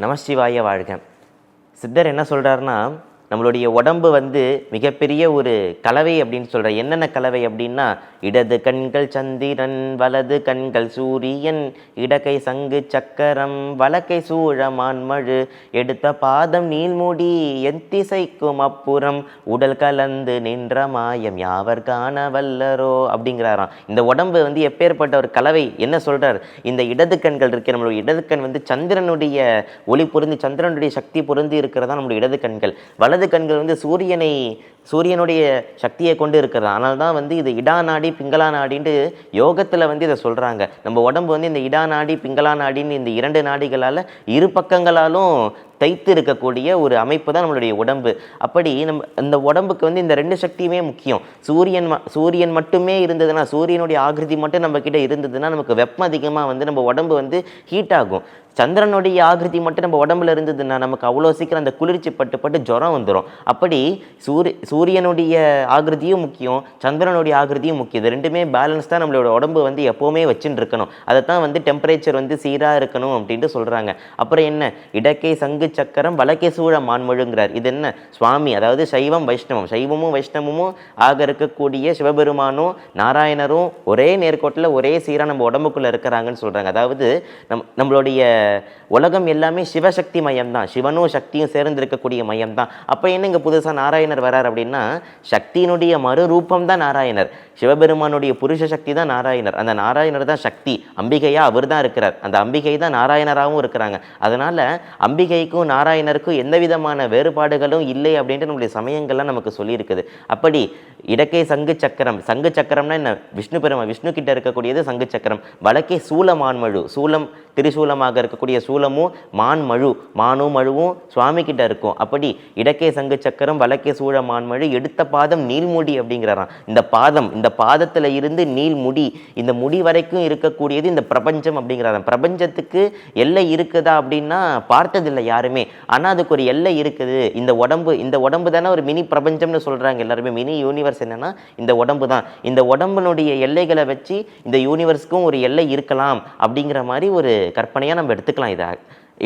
நமசிவாய வாழ்க. சித்தர் என்ன சொல்கிறாருன்னா, நம்மளுடைய உடம்பு வந்து மிகப்பெரிய ஒரு கலவை அப்படின்னு சொல்கிறார். என்னென்ன கலவை அப்படின்னா, இடது கண்கள் சந்திரன், வலது கண்கள் சூரியன், இடக்கை சங்கு சக்கரம், வலக்கை சூழமான்மழு, எடுத்த பாதம் நீள்முடி, எத்திசைக்கும் அப்புறம், உடல் கலந்து நின்ற மாயம் யாவர் காண வல்லரோ அப்படிங்கிறாராம். இந்த உடம்பு வந்து எப்பேற்பட்ட ஒரு கலவை என்ன சொல்கிறார்? இந்த இடது கண்கள் இருக்கு, நம்மளுடைய இடது கண் வந்து சந்திரனுடைய ஒளி பொருந்தி, சந்திரனுடைய சக்தி பொருந்தி இருக்கிறதா நம்மளுடைய இடது கண்கள். வலது கண்கள் வந்து சூரியனுடைய சக்தியை கொண்டு இருக்கிறதா. அதனால தான் வந்து இது இடா நாடி பிங்களா நாடின்ட்டு யோகத்தில் வந்து இதை சொல்கிறாங்க. நம்ம உடம்பு வந்து இந்த இடா நாடி பிங்களா நாடின்னு இந்த 2 நாடிகளால் இரு பக்கங்களாலும் தைத்து இருக்கக்கூடிய ஒரு அமைப்பு தான் நம்மளுடைய உடம்பு. அப்படி நம்ம இந்த உடம்புக்கு வந்து இந்த 2 சக்தியுமே முக்கியம். சூரியன் மட்டுமே இருந்ததுன்னா, சூரியனுடைய ஆகிருதி மட்டும் நம்ம கிட்ட இருந்ததுன்னா நமக்கு வெப்பம் அதிகமாக வந்து நம்ம உடம்பு வந்து ஹீட் ஆகும். சந்திரனுடைய ஆகிருதி மட்டும் நம்ம உடம்புல இருந்ததுன்னா நமக்கு அவ்வளோ சீக்கிரம் அந்த குளிர்ச்சி பட்டு ஜுரம் வந்துடும். அப்படி சூரியனுடைய ஆகிருதியும் முக்கியம், சந்திரனுடைய ஆகிருதியும் முக்கியம். இது 2மே பேலன்ஸ் தான் நம்மளோட உடம்பு வந்து எப்போவுமே வச்சுட்டு இருக்கணும். அதை தான் வந்து டெம்பரேச்சர் வந்து சீராக இருக்கணும் அப்படின்ட்டு சொல்கிறாங்க. அப்புறம் என்ன, இடக்கை சங்கு சக்கரம், வலக்கை சூழ மான்மழுங்கிறார். இது என்ன, சுவாமி, அதாவது சைவம் வைஷ்ணவம், சைவமும் வைஷ்ணவமும் ஆக இருக்கக்கூடிய சிவபெருமானும் நாராயணரும் ஒரே நேர்கோட்டில் ஒரே சீராக நம்ம உடம்புக்குள்ளே இருக்கிறாங்கன்னு சொல்கிறாங்க. அதாவது நம்மளுடைய உலகம் எல்லாமே சிவசக்தி மையம் தான், சிவனும் சக்தியும் சேர்ந்து இருக்கக்கூடிய மையம் தான். அப்போ என்ன இங்கே புதுசாக நாராயணர் வரார் அப்படின்னா, சக்தியினுடைய மறுரூபம் தான் நாராயணர். சிவபெருமானுடைய புருஷ சக்தி தான் நாராயணர். அந்த நாராயணர் தான் சக்தி, அம்பிகையா அவர் தான் இருக்கிறார். அந்த அம்பிகை தான் நாராயணராகவும் இருக்கிறாங்க. அதனால அம்பிகைக்கும் நாராயணருக்கும் எந்த விதமான வேறுபாடுகளும் இல்லை அப்படின்ட்டு நம்முடைய சமயங்கள்லாம் நமக்கு சொல்லியிருக்குது. அப்படி இடக்கை சங்கு சக்கரம், சங்கு சக்கரம்னா என்ன, விஷ்ணு கிட்ட இருக்கக்கூடியது சங்கு சக்கரம். வலக்கை சூலமான்மழு, சூலம் திரிசூலமாக இருக்கக்கூடிய சூலமும் மான்மழு, மானும் மழுவும் சுவாமி கிட்ட இருக்கும். அப்படி இடக்கை சங்கு சக்கரம், வலக்கை சூழ மான்மழு, எடுத்த பாதம் நீள்முடி அப்படிங்கிறாராம். இந்த பாதத்துல இருந்து நீள்முடி, இந்த முடி வரைக்கும் இருக்கக்கூடியது இந்த பிரபஞ்சம் அப்படிங்கிறாராம். பிரபஞ்சத்துக்கு எல்லை இருக்குதா அப்படின்னா பார்த்ததில்லை யாருமே, ஆனா அதுக்கு ஒரு எல்லை இருக்குது. இந்த உடம்பு தானே ஒரு மினி பிரபஞ்சம்னு சொல்றாங்க எல்லாருமே. மினி யூனிவர்ஸ் என்னன்னா இந்த உடம்பு தான். இந்த உடம்புனுடைய எல்லைகளை வச்சு இந்த யூனிவர்ஸ்க்கும் ஒரு எல்லை இருக்கலாம் அப்படிங்கிற மாதிரி ஒரு கற்பனையா நம்ம எடுத்துக்கலாம். இதை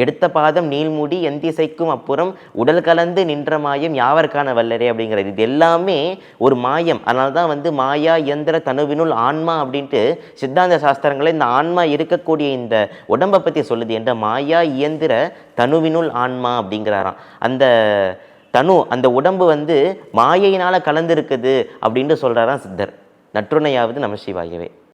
எடுத்த பாதம் நீள்முடி, எந்திசைக்கும் அப்புறம், உடல் கலந்து நின்ற மாயம் யாவர்கான வல்லரே அப்படிங்கிறது. இது எல்லாமே ஒரு மாயம். அதனால தான் வந்து மாயா இயந்திர தனுவினுள் ஆன்மா அப்படின்ட்டு சித்தாந்த சாஸ்திரங்களை இந்த ஆன்மா இருக்கக்கூடிய இந்த உடம்பை பற்றி சொல்லுது. என்ற மாயா இயந்திர தனுவினுள் ஆன்மா அப்படிங்கிறாராம். அந்த உடம்பு வந்து மாயையினால் கலந்து இருக்குது அப்படின்ட்டு சொல்கிறாராம் சித்தர். நற்றுணையாவது நமசிவாயவே.